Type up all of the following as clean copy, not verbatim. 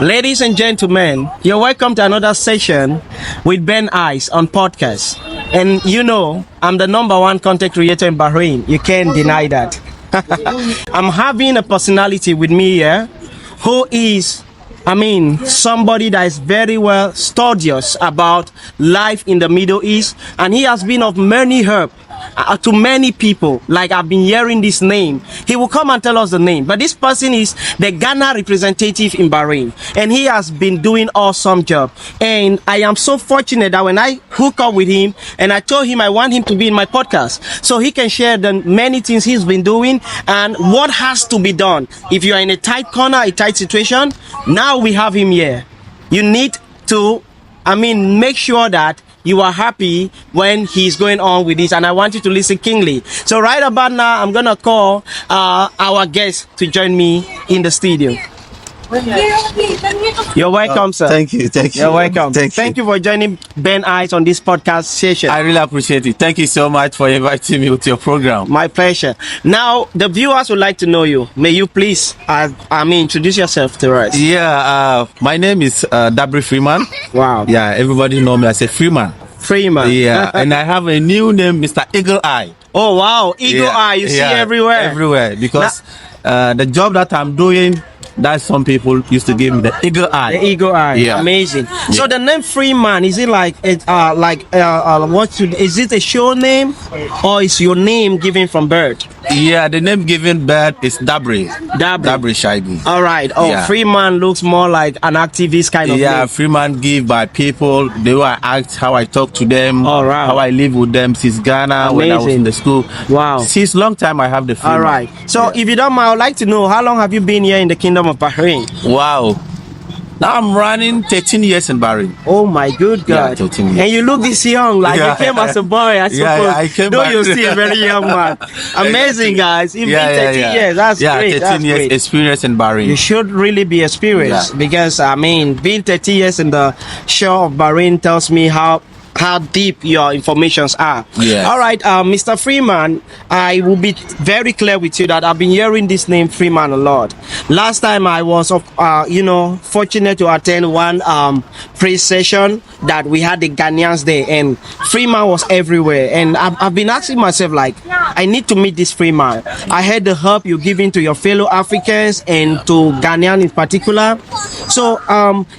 Ladies and gentlemen, you're welcome to another session with Ben Ice on podcast. And you know, I'm the #1 content creator in Bahrain. You can't deny that. I'm having a personality with me here who is, somebody that is very well studious about life in the Middle East, and he has been of many help to many people. Like I've been hearing this name. He will come and tell us the name. But this person is the Ghana representative in Bahrain, and he has been doing awesome job. And I am so fortunate that when I hook up with him and I told him I want him to be in my podcast, so he can share the many things he's been doing and what has to be done. If you are in a tight corner, a tight situation, now we have him here. You need to, make sure that you are happy when he's going on with this, and I want you to listen keenly. So right about now, I'm gonna call our guest to join me in the studio. You're welcome, sir. Thank you. You're welcome. Thank you for joining Ben Ice on this podcast session. I really appreciate it. Thank you so much for inviting me to your program. My pleasure. Now, the viewers would like to know you. May you please, introduce yourself to us? Yeah, my name is Dabri Freeman. Wow. Yeah, everybody know me as a Freeman. Freeman. Yeah, and I have a new name, Mr. Eagle Eye. Oh, wow. Eagle Eye. You see everywhere. Everywhere. Because the job that I'm doing, that some people used to give me the Eagle Eye. The Eagle Eye. Yeah. Amazing. Yeah. So the name Freeman, is it is it a show name or is your name given from birth? Yeah, the name given birth is Dabri Shaibu. All right. Oh, yeah. Freeman looks more like an activist kind of name. Freeman give by people, the way I act, how I talk to them, all right, how I live with them since Ghana. Amazing. When I was in the school. Wow. Since long time I have the Freeman. All right. So if you don't mind, I would like to know, how long have you been here in the Kingdom of Bahrain? Wow. Now I'm running 13 years in Bahrain. Oh my good God. Yeah, 13 years. And you look this young, like you came as a boy, I suppose. Yeah, I came back. You're still a very young man. Amazing, guys. You've been 13 years. That's great. 13 years great. Experience in Bahrain. You should really be experienced because, being 30 years in the shore of Bahrain tells me how deep your informations are. Yeah. All right, Mr. Freeman, I will be very clear with you that I've been hearing this name Freeman a lot. Last time I was, fortunate to attend one praise session that we had the Ghanaians there, and Freeman was everywhere. And I've been asking myself, like, I need to meet this Freeman. I heard the help you're giving to your fellow Africans and to Ghanaian in particular. So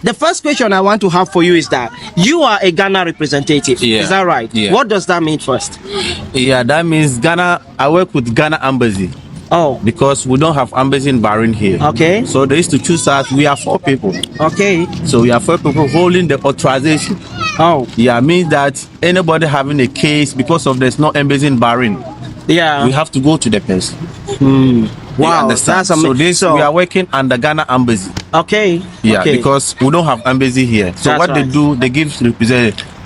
the first question I want to have for you is that you are a Ghana representative. Yeah. Is that right? Yeah. What does that mean first? Yeah, that means Ghana. I work with Ghana Embassy. Oh. Because we don't have embassy in Bahrain here. Okay. So they used to choose us. We are 4 people. Okay. So we are 4 people holding the authorization. Oh. Yeah, means that anybody having a case because of there's no embassy in Bahrain. Yeah. We have to go to the person. Wow, that's amazing. So we are working under Ghana Embassy. Okay. Yeah, okay. because we don't have embassy here. So that's what right. they do, they give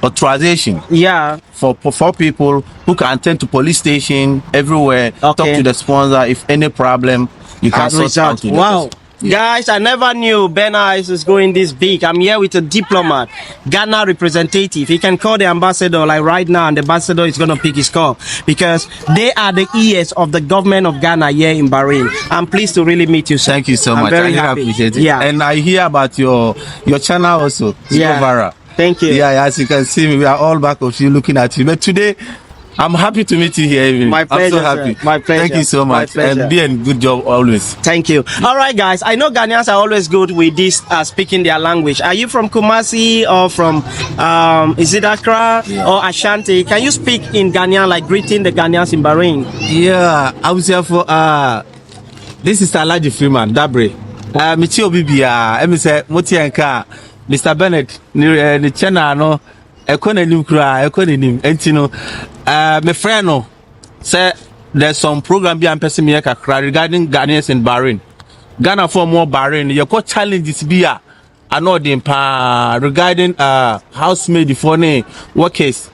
authorization. Yeah. For people who can attend to police station everywhere. Okay. Talk to the sponsor if any problem. You can sort out. To wow. Guys, I never knew Ben Ice is going this big. I'm here with a diplomat, Ghana representative. He can call the ambassador like right now, and the ambassador is going to pick his call because they are the ears of the government of Ghana here in Bahrain. I'm pleased to really meet you, sir. Thank you so I'm much. very I happy. appreciate it. Yeah. And I hear about your channel also. Yeah. Thank you. Yeah, as you can see, we are all back of you looking at you. But today, I'm happy to meet you here. My pleasure. I'm so happy. Sir. My pleasure. Thank you so much. And be a good job always. Thank you. All right, guys. I know Ghanaians are always good with this speaking their language. Are you from Kumasi or from is it Accra or Ashanti? Can you speak in Ghanaian, like greeting the Ghanaians in Bahrain? Yeah, I was here for this is Alaji Freeman, Dabre. Michio Bibia, Emise Motianka, Mr. Bennett, the channel no economy cry, economy, and you know, my friend no say there's some program being person regarding Ghanaians in Bahrain. Ghana for more Bahrain, you got challenges be I know them regarding housemaid for workers.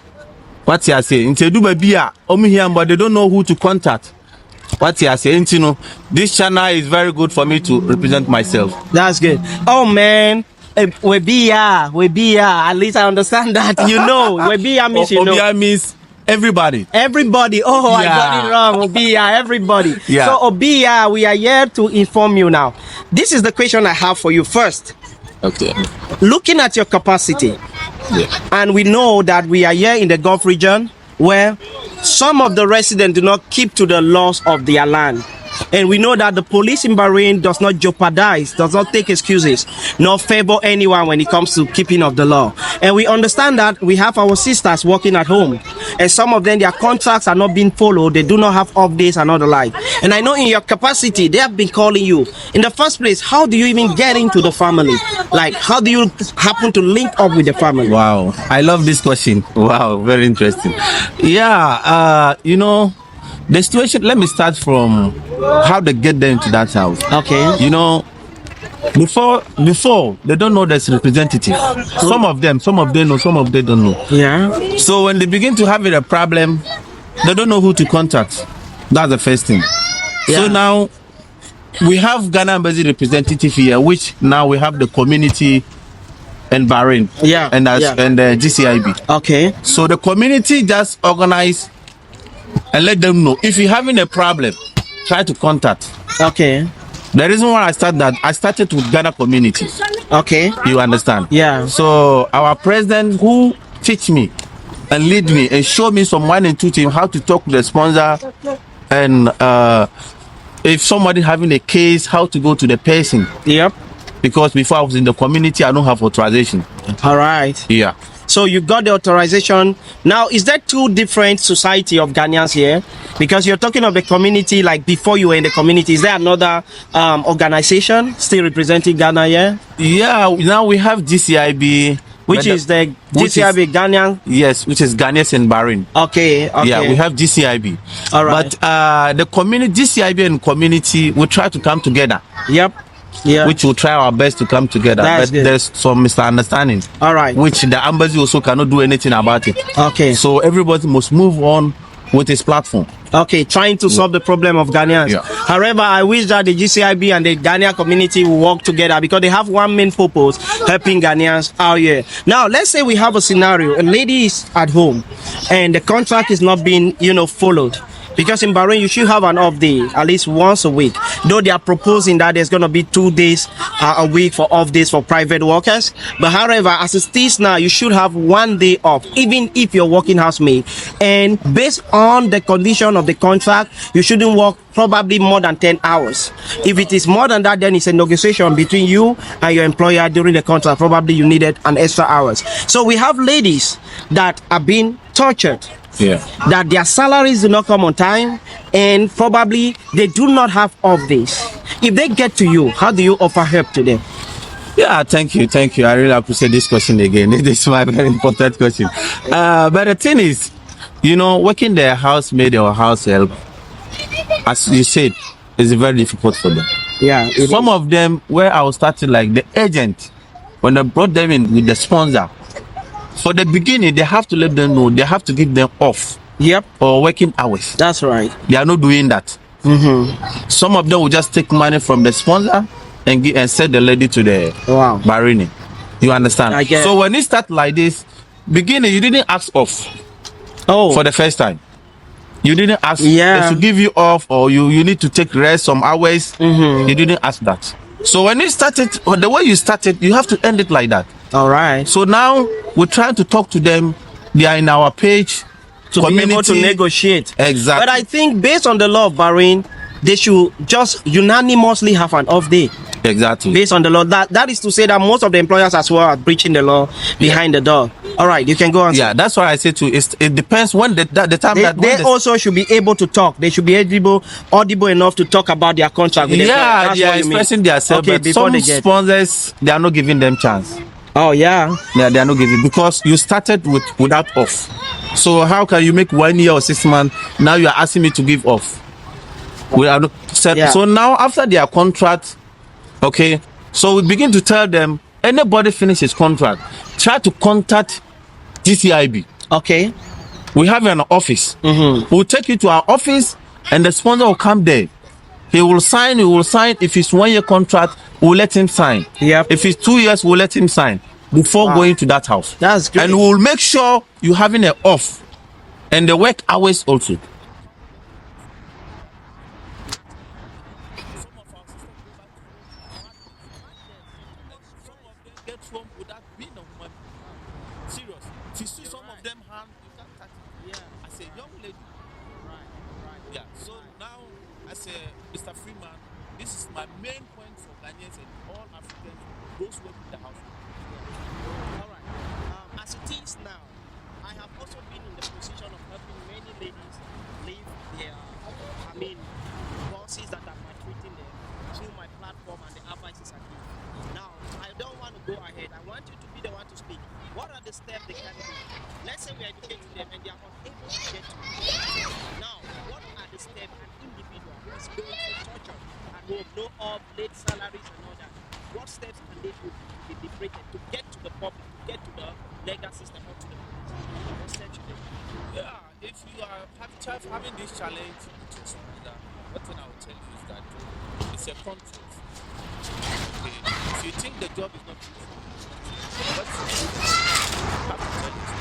What you say? Into do be but they don't know who to contact. What you are saying, you know, this channel is very good for me to represent myself. That's good. Oh man, we be here. At least I understand that. You know, we be here means you know. Obia means everybody. Everybody. Oh, I got it wrong. Obia, everybody. Yeah. So Obia, we are here to inform you now. This is the question I have for you first. Okay. Looking at your capacity, Yeah. and we know that we are here in the Gulf region where some of the residents do not keep to the laws of their land. And we know that the police in Bahrain does not jeopardize, does not take excuses, nor favor anyone when it comes to keeping of the law. And we understand that we have our sisters working at home, and some of them, their contracts are not being followed. They do not have off days and all the like. And I know in your capacity, they have been calling you. In the first place, how do you even get into the family? Like, how do you happen to link up with the family? Wow, I love this question. Wow, very interesting. Yeah, you know, the situation, let me start from how they get them into that house. Okay. You know, before they don't know there's representative. Some of them know, some of them don't know. Yeah. So when they begin to have a problem, they don't know who to contact. That's the first thing. Yeah. So now we have Ghana Embassy representative here, which now we have the community in Bahrain. Yeah. And the GCIB. Okay. So the community just organize and let them know if you're having a problem, try to contact. Okay. The reason why I started with Ghana community. Okay. You understand? Yeah. So our president who teach me and lead me and show me some 1 and 2 things, how to talk to the sponsor, and if somebody having a case, how to go to the person. Yep. Because before I was in the community, I don't have authorization. All right. Yeah. So you got the authorization. Now, is there two different society of Ghanaians here? Because you're talking of the community, like before you were in the community, is there another organization still representing Ghana here? Yeah, now we have GCIB. Which is the GCIB Ghanaian? Yes, which is Ghanaians in Bahrain. Okay, okay. Yeah, we have GCIB. All right. But the community, GCIB and community, we try to come together. Yep. Yeah. Which will try our best to come together. That's but good. there's some misunderstanding. All right. Which the embassy also cannot do anything about it. Okay. So everybody must move on with his platform. Okay, trying to solve the problem of Ghanaians. Yeah. However, I wish that the GCIB and the Ghanaian community will work together because they have one main purpose, helping Ghanaians out here. Now, let's say we have a scenario. A lady is at home and the contract is not being, followed. Because in Bahrain, you should have an off day at least once a week. Though they are proposing that there's going to be 2 days a week for off days for private workers. But however, as it is now, you should have 1 day off, even if you're working housemaid. And based on the condition of the contract, you shouldn't work probably more than 10 hours. If it is more than that, then it's a negotiation between you and your employer during the contract. Probably you needed an extra hours. So we have ladies that are being tortured. Yeah. That their salaries do not come on time and probably they do not have off days. If they get to you, how do you offer help to them? Yeah, thank you. I really appreciate this question again. This is my very important question. But the thing is, working the housemaid or house help, as you said, is very difficult for them. Yeah. Some of them, where I was starting, like the agent, when I brought them in with the sponsor, for the beginning, they have to let them know, they have to give them off. Yep. Or working hours. That's right. They are not doing that. Mm-hmm. Some of them will just take money from the sponsor and send the lady to the Bahrain. You understand? I get so when it start like this, beginning, you didn't ask off. Oh. For the first time. You didn't ask Yeah. to give you off, or you need to take rest some hours. Mm-hmm. You didn't ask that. So when it started, or the way you started, you have to end it like that. All right. So now we're trying to talk to them. They are in our page. To be able to negotiate. Exactly. But I think based on the law of Bahrain, they should just unanimously have an off day. Exactly. Based on the law. That is to say that most of the employers as well are breaching the law behind the door. All right, you can go on. Yeah, that's what I say too. It depends when the time they also should be able to talk. They should be audible enough to talk about their contract with they are expressing themselves. Okay, but some sponsors, they are not giving them chance. Oh yeah. Yeah, they are not giving, because you started without off. So how can you make 1 year or 6 months? Now you are asking me to give off. We are not set. Yeah. So now after their contract, okay, so we begin to tell them, anybody finish his contract, try to contact GCIB. Okay. We have an office. Mm-hmm. We'll take you to our office and the sponsor will come there. He will sign. If it's 1 year contract, we'll let him sign. Yep. If it's 2 years, we'll let him sign before going to that house. That's great. And we'll make sure you having an off and the work hours also. Serious. If you see some of them hand, you can't touch it. Yeah. As a young lady. Right. Yeah. So now, as a Mr. Freeman, this is my main point for Ghanaians and all Africans, those who work in the house. All right. As it is now, I have also been in the position of helping many ladies leave their, bosses that are maltreating them through my platform and the advices I give. Now, I don't want to go ahead. I want you to be the one to speak. What are the steps they can do? Let's say we are educating them and they are unable to get to it. Now, what are the steps an individual who is going through torture at home, no up, late salaries and all that, what steps can they do to be liberated, to get to the public, to get to the legal system or to the police? What steps should they do? Yeah, if you are having this challenge, what thing I will tell you is that it's a contract. Okay. If you think the job is not good for you, what you have to tell you is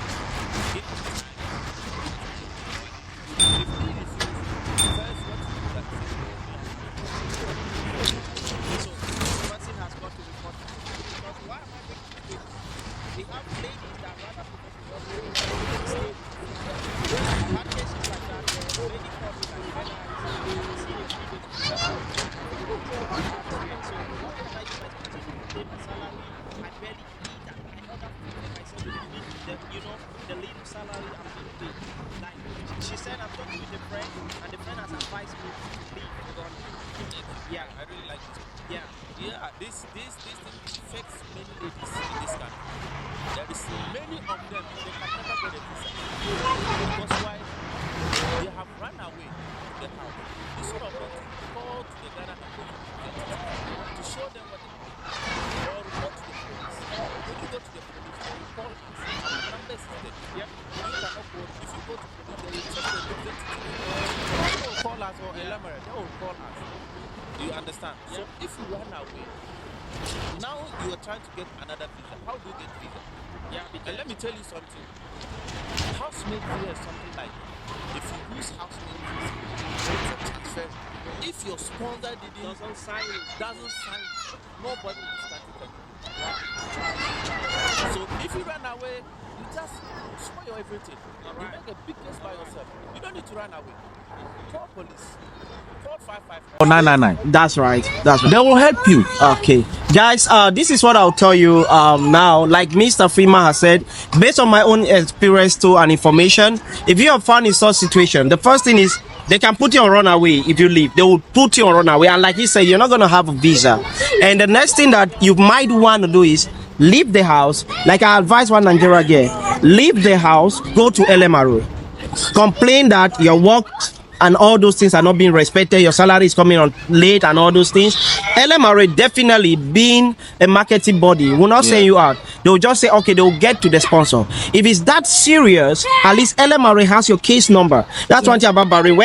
give it time. If he refuses, first what you do that So the person has got to report it. Because why am I making it this? We have ladies that rather prefer to work with stay. I've had cases like that where lady called me like when I see a video to so what can I do? My sponsor to pay my salary, I barely eat and I order food and I said the little salary I'm being paid. Like she said I'm talking with a friend and the friend has advised me to leave Ghana. Yeah, I really like it. yeah. Yeah, this thing affects many ladies in this country. There is many of them, they can never get a visa. Because why? They have run away to the house. Instead of them to call to the Ghana Representative to show them what they do, or report to the police. When you go to the police, they will call us. Our number is there. Yep. You cannot go. If you go to the police, they will check the representative. They will call us or Elamara, they will call us. Do you understand? Yep. So if you run away, now you are trying to get another visa. How do you get visa? Yeah, And let me tell you something. Housemaid visa is something like if you use housemaid visa, it's a transfer. If your sponsor doesn't sign it, nobody will start it again. So if you run away, you just spoil everything. You make a big case by yourself. You don't need to run away. Call police. Call 555 or 999. That's right. That's right. They will help you. Okay, guys, this is what I'll tell you now. Like Mr. Freeman has said, based on my own experience too and information, if you have found in such situation, the first thing is they can put you on runaway. If you leave, they will put you on runaway, and like he said, you're not going to have a visa. And the next thing that you might want to do is leave the house. Like I advise one Nigeria girl, leave the house, go to LMRO, complain that your work and all those things are not being respected, your salary is coming on late and all those things. LMRA definitely being a marketing body will not send you out. They will just say, okay, they will get to the sponsor. If it's that serious, at least LMRA has your case number. That's one thing about Bahrain.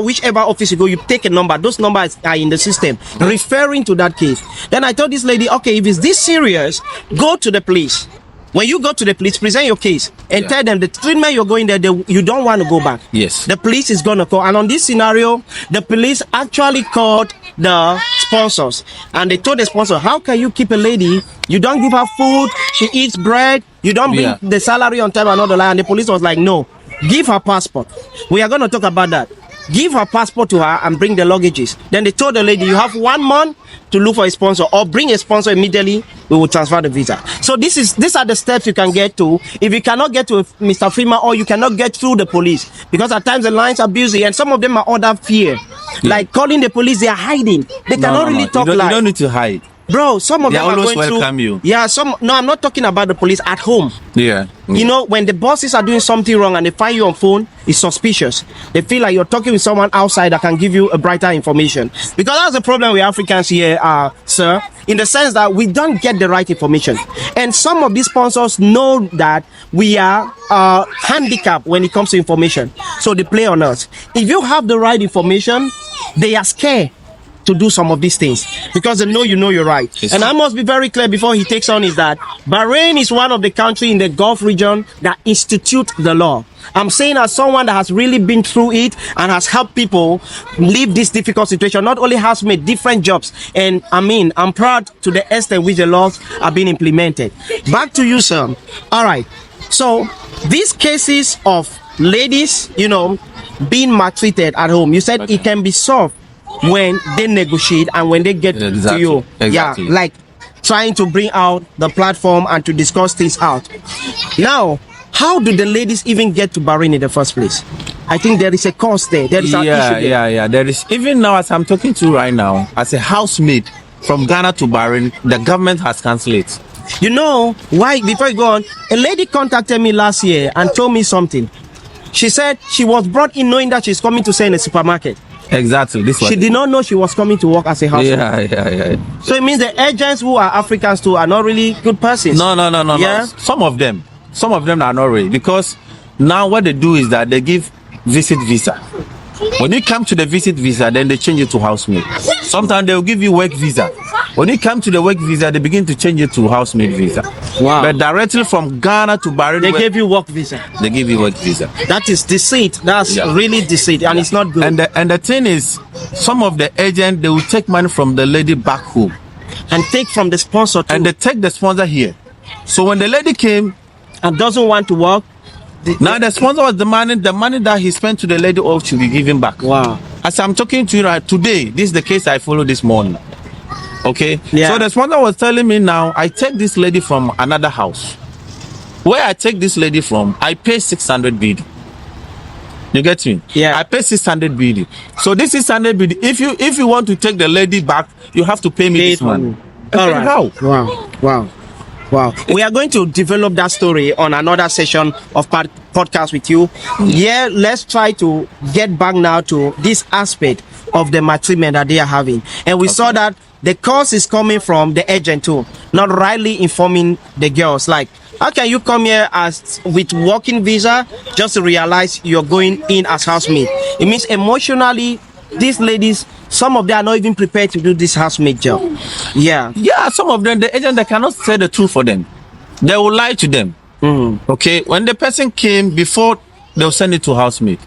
Whichever office you go, you take a number. Those numbers are in the system referring to that case. Then I told this lady, okay, if it's this serious, go to the police. When you go to the police, present your case and tell them the treatment you're going there, you don't want to go back. Yes. The police is going to call. And on this scenario, the police actually called the sponsors. And they told the sponsor, how can you keep a lady? You don't give her food. She eats bread. You don't bring the salary on time and all the line. And the police was like, no, give her passport. We are going to talk about that. Give her passport to her and bring the luggages. Then they told the lady, you have 1 month to look for a sponsor or bring a sponsor immediately. We will transfer the visa. So these are the steps you can get to. If you cannot get to Mr. Freeman or you cannot get through the police, because at times the lines are busy and some of them are under fear. Like calling the police, they are hiding. They cannot really talk you like. You don't need to hide. Bro, some of They them are always going welcome through. you. Yeah, no, I'm not talking about the police at home. Yeah. You know, when the bosses are doing something wrong and they find you on phone, it's suspicious. They feel like you're talking with someone outside that can give you a brighter information. Because that's the problem with Africans here, sir, in the sense that we don't get the right information. And some of these sponsors know that we are handicapped when it comes to information. So they play on us. If you have the right information, they are scared to do some of these things because they know you're right. Yes. And I must be very clear before he takes on is that Bahrain is one of the countries in the Gulf region that institute the law. I'm saying as someone that has really been through it and has helped people live this difficult situation, not only has made different jobs. And I mean, I'm proud to the extent which the laws are being implemented. Back to you, sir. All right. So these cases of ladies, you know, being maltreated at home, you said it can be solved when they negotiate and when they get to you. Exactly. Yeah, like trying to bring out the platform and to discuss things out. Now, how do the ladies even get to Bahrain in the first place? I think there is a cost there. There is an issue there. Yeah. There is, even now as I'm talking to you right now, as a housemaid from Ghana to Bahrain, the government has cancelled it. You know why? Before you go on, a lady contacted me last year and told me something. She said she was brought in knowing that she's coming to sell in a supermarket. Exactly. This one. She did not know she was coming to work as a housemaid. Yeah. So it means the agents who are Africans too are not really good persons. No. Yeah? Some of them are not really, because now what they do is that they give visit visa. When you come to the visit visa, then they change it to housemaid. Sometimes they'll give you work visa. When you come to the work visa, they begin to change it to housemaid visa. Wow. But directly from Ghana to Bahrain, They gave you work visa. They give you work visa. That is deceit. That's really deceit, and it's not good. And the thing is, some of the agents, they will take money from the lady back home. And take from the sponsor too. And they take the sponsor here. So when the lady came and doesn't want to work, now the sponsor was demanding the money that he spent to the lady all should be given back. Wow. As I'm talking to you right today, this is the case I followed this morning. Okay? Yeah. So the sponsor was telling me now, I take this lady from another house. Where I take this lady from, I pay 600 BD. You get me? Yeah. I pay 600 BD. So this 600 BD, if you want to take the lady back, you have to pay me this money. All right. How? Wow. We are going to develop that story on another session of podcast with you. Yeah, let's try to get back now to this aspect of the maltreatment that they are having. And we saw that the cause is coming from the agent too, not rightly informing the girls. Like, how can you come here as with working visa just to realize you're going in as housemaid? It means emotionally, these ladies, some of them are not even prepared to do this housemaid job. Yeah, some of them, the agent, they cannot say the truth for them. They will lie to them. Okay, when the person came before, they'll send it to housemaid.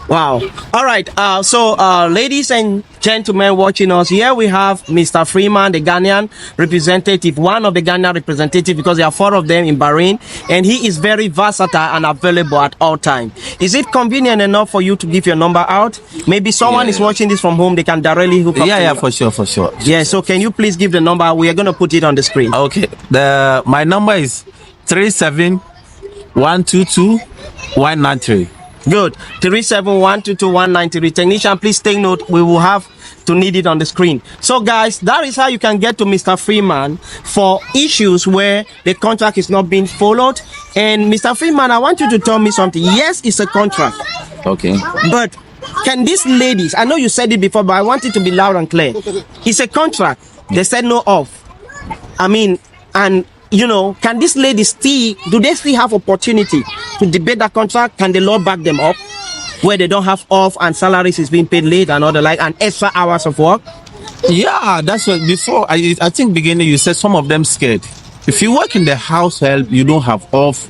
Wow. All right. So, ladies and gentlemen watching us, here we have Mr. Freeman, the Ghanaian representative, one of the Ghanaian representatives, because there are 4 of them in Bahrain, and he is very versatile and available at all times. Is it convenient enough for you to give your number out? Maybe someone is watching this from home, they can directly hook up to you. For sure. Yeah, so can you please give the number? We are going to put it on the screen. Okay. My number is 37122 Good. 3712219. Technician, please take note. We will have to need it on the screen. So, guys, that is how you can get to Mr. Freeman for issues where the contract is not being followed. And Mr. Freeman, I want you to tell me something. Yes, it's a contract. Okay. But can these ladies, I know you said it before, but I want it to be loud and clear. It's a contract. They said no off. I mean, and you know, can these ladies do they still have opportunity to debate that contract? Can the law back them up where they don't have off and salaries is being paid late and all the like and extra hours of work? Yeah, that's what before I think beginning you said some of them scared. If you work in the house help, you don't have off.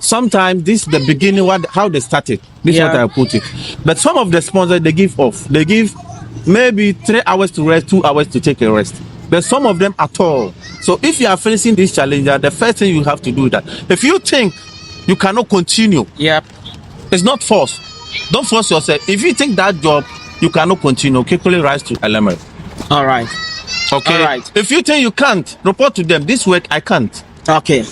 Sometimes this is the beginning how they started. This is what I put it. But some of the sponsors they give off. They give maybe 3 hours to rest, 2 hours to take a rest. But some of them at all. So if you are facing this challenge, the first thing you have to do is that if you think you cannot continue, it's not force. Don't force yourself. If you think that job you cannot continue, quickly rise to LMR. All right. Okay. All right. If you think you can't, report to them. This work I can't. Okay.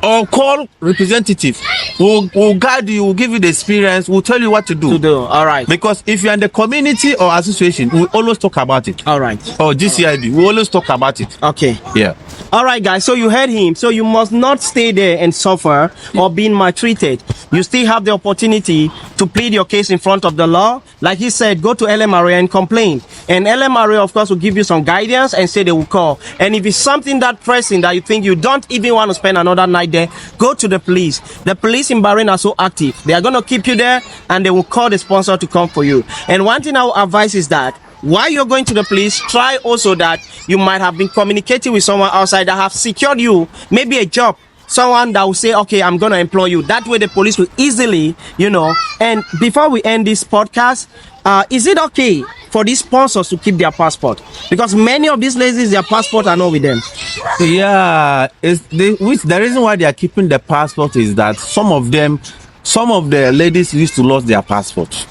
or call representative. We'll guide you, we'll give you the experience, we'll tell you what to do. All right. Because if you're in the community or association, we always talk about it. All right. Or GCIB, we always talk about it. Okay. Yeah. All right, guys. So you heard him. So you must not stay there and suffer or being maltreated. You still have the opportunity to plead your case in front of the law. Like he said, go to LMRA and complain. And LMRA, of course, will give you some guidance and say they will call. And if it's something that pressing that you think you don't even want to spend another night there, go to the police. The police in Bahrain are so active. They are going to keep you there and they will call the sponsor to come for you. And one thing I will advise is that while you're going to the police, try also that you might have been communicating with someone outside that have secured you maybe a job, someone that will say, okay, I'm going to employ you. That way the police will easily, And before we end this podcast, is it okay for these sponsors to keep their passport? Because many of these ladies, their passport are not with them. Yeah, the reason why they are keeping the passport is that some of the ladies used to lose their passport.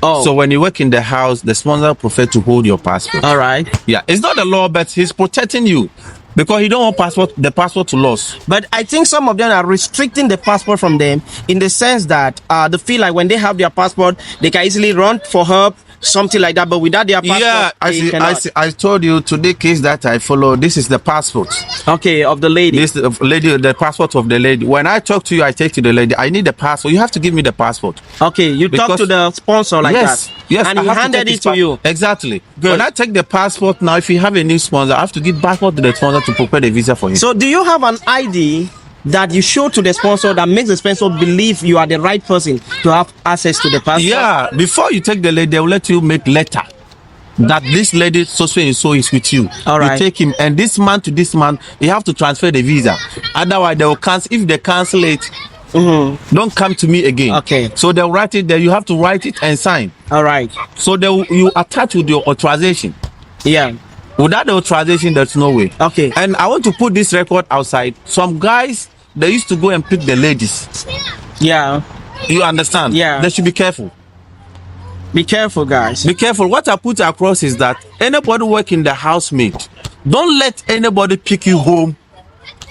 Oh. So when you work in the house, the sponsor prefer to hold your passport. All right. Yeah, it's not the law, but he's protecting you because he don't want the passport to lose. But I think some of them are restricting the passport from them in the sense that they feel like when they have their passport, they can easily run for help, something like that. But without their passport, I told you today case that I follow. This is the passport. Okay, of the lady. This lady, the passport of the lady. When I talk to you, I take to the lady. I need the passport. You have to give me the passport. Okay, you talk to the sponsor like that. Yes, and he handed it to you. Exactly. Good. When I take the passport now, if you have a new sponsor, I have to give passport to the sponsor to prepare the visa for him. So, do you have an ID that you show to the sponsor that makes the sponsor believe you are the right person to have access to the passport? Yeah, before you take the lady, they will let you make letter that this lady so and so is with you. All right. You take him, and this month to this month, you have to transfer the visa. Otherwise, they will cancel. If they cancel it, don't come to me again. Okay. So they'll write it there. You have to write it and sign. All right. So you attach with your authorization. Yeah. Without the authorization, there's no way. Okay. And I want to put this record outside. Some guys, they used to go and pick the ladies. Yeah. You understand? Yeah. They should be careful. Be careful, guys. Be careful. What I put across is that anybody working the housemaid, don't let anybody pick you home.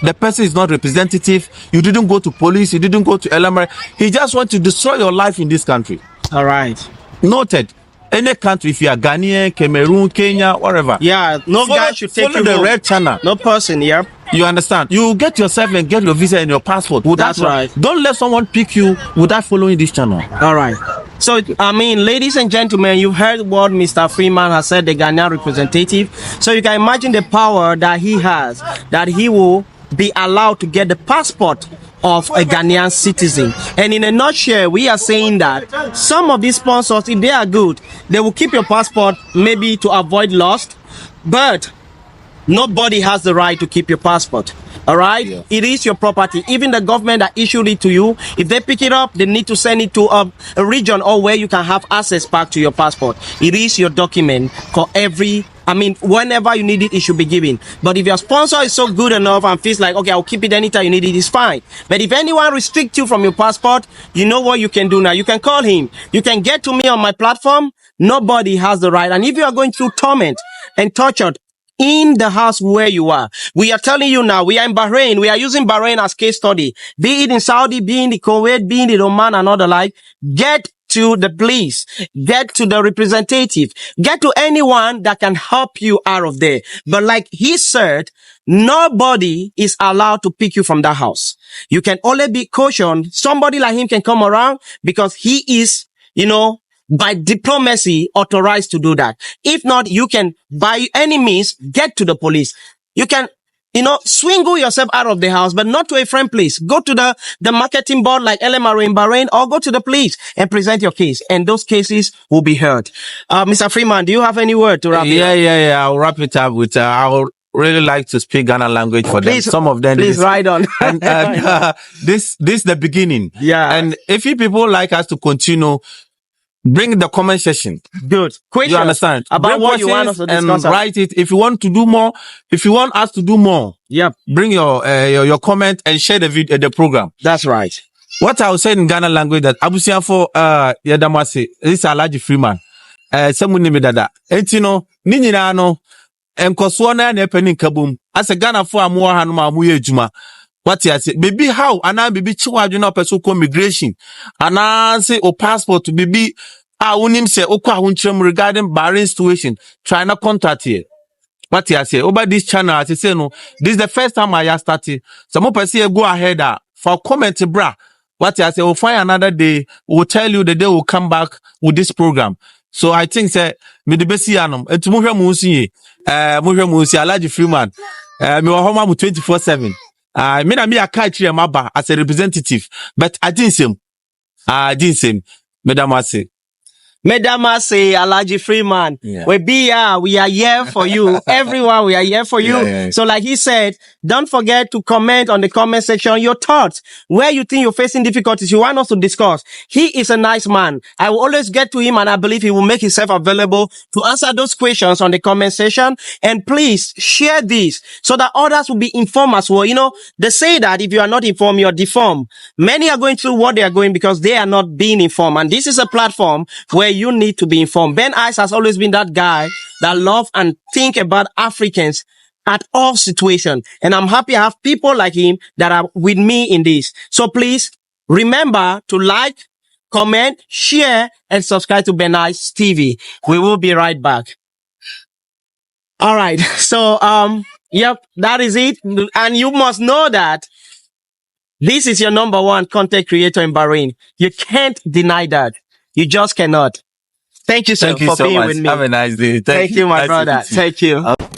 The person is not representative. You didn't go to police. You didn't go to LMR. He just wants to destroy your life in this country. All right. Noted. Any country, if you are Ghanaian, Cameroon, Kenya, whatever. Yeah, no guy should take you the home. red channel. No person, yeah. You understand? You get yourself and get your visa and your passport. That's right. Don't let someone pick you without following this channel. All right. So, I mean, ladies and gentlemen, you've heard what Mr. Freeman has said, the Ghana representative. So you can imagine the power that he has, that he will be allowed to get the passport of a Ghanaian citizen. And in a nutshell, we are saying that some of these sponsors, if they are good, they will keep your passport maybe to avoid loss, but nobody has the right to keep your passport. All right. Yeah. It is your property. Even the government that issued it to you, if they pick it up, they need to send it to a region or where you can have access back to your passport. It is your document for whenever you need it, it should be given. But if your sponsor is so good enough and feels like, okay, I'll keep it anytime you need it, it's fine. But if anyone restricts you from your passport, you know what you can do now. You can call him. You can get to me on my platform. Nobody has the right. And if you are going through torment and tortured in the house where you are, we are telling you now, we are in Bahrain. We are using Bahrain as case study. Be it in Saudi, be in the Kuwait, be in the Oman and all the like. Get to the police, get to the representative, get to anyone that can help you out of there. But like he said, nobody is allowed to pick you from that house. You can only be cautioned. Somebody like him can come around because he is, by diplomacy authorized to do that. If not, you can by any means get to the police. You can swingle yourself out of the house, but not to a friend place. Go to the marketing board like LMRA in Bahrain, or go to the police and present your case. And those cases will be heard. Mr. Freeman, do you have any word to wrap it up? Yeah. I'll wrap it up with, I would really like to speak Ghana language for them. Some of them. Please ride on. and this is the beginning. Yeah. And if you people like us to continue, bring the comment section. Good. Questions. You understand? About bring what you want us to discuss. And write it. If you want to do more, if you want us to do more, yep. Bring your comment and share the program. That's right. What I will say in Ghana language that Abusia for Yadamasi, this is Alaji Freeman. Someone name dada. Etino, Ninino, and Koswana nepening kabum. As a Ghana for Amoa Hanuma Muye Juma. What you say? Baby, how? Ana baby chiwa you know person ko migration. Ana say o passport baby. Unim say okwa hunchum regarding Bahrain situation. Try na contact here. What you say? Over this channel, as I say no. This is the first time I started. Some more person go ahead for comment, bra. What you say? We'll find another day. We'll tell you the day we'll come back with this program. So I think say me the best yanum. Et muhwe musi. Alaji Freeman. Me wa homa mu 24/7. Me na me a catch here maba as a representative. But I didn't say. Madam Ase. Madam say Alaji Freeman. Yeah. We are here for you. Everyone, we are here for you. Yeah. So like he said, don't forget to comment on the comment section your thoughts. Where you think you're facing difficulties, you want us to discuss. He is a nice man. I will always get to him and I believe he will make himself available to answer those questions on the comment section. And please share this so that others will be informed as well. You know, they say that if you are not informed, you're deformed. Many are going through what they are going because they are not being informed. And this is a platform where you need to be informed. Ben Ice has always been that guy that love and think about Africans at all situations. And I'm happy I have people like him that are with me in this. So please remember to like, comment, share, and subscribe to Ben Ice TV. We will be right back. All right. So, yep, that is it. And you must know that this is your number one content creator in Bahrain. You can't deny that. You just cannot. Thank you, sir, Thank you for so being much. with me. Have a nice day. Thank you, my Nice brother. to meet you. Thank you.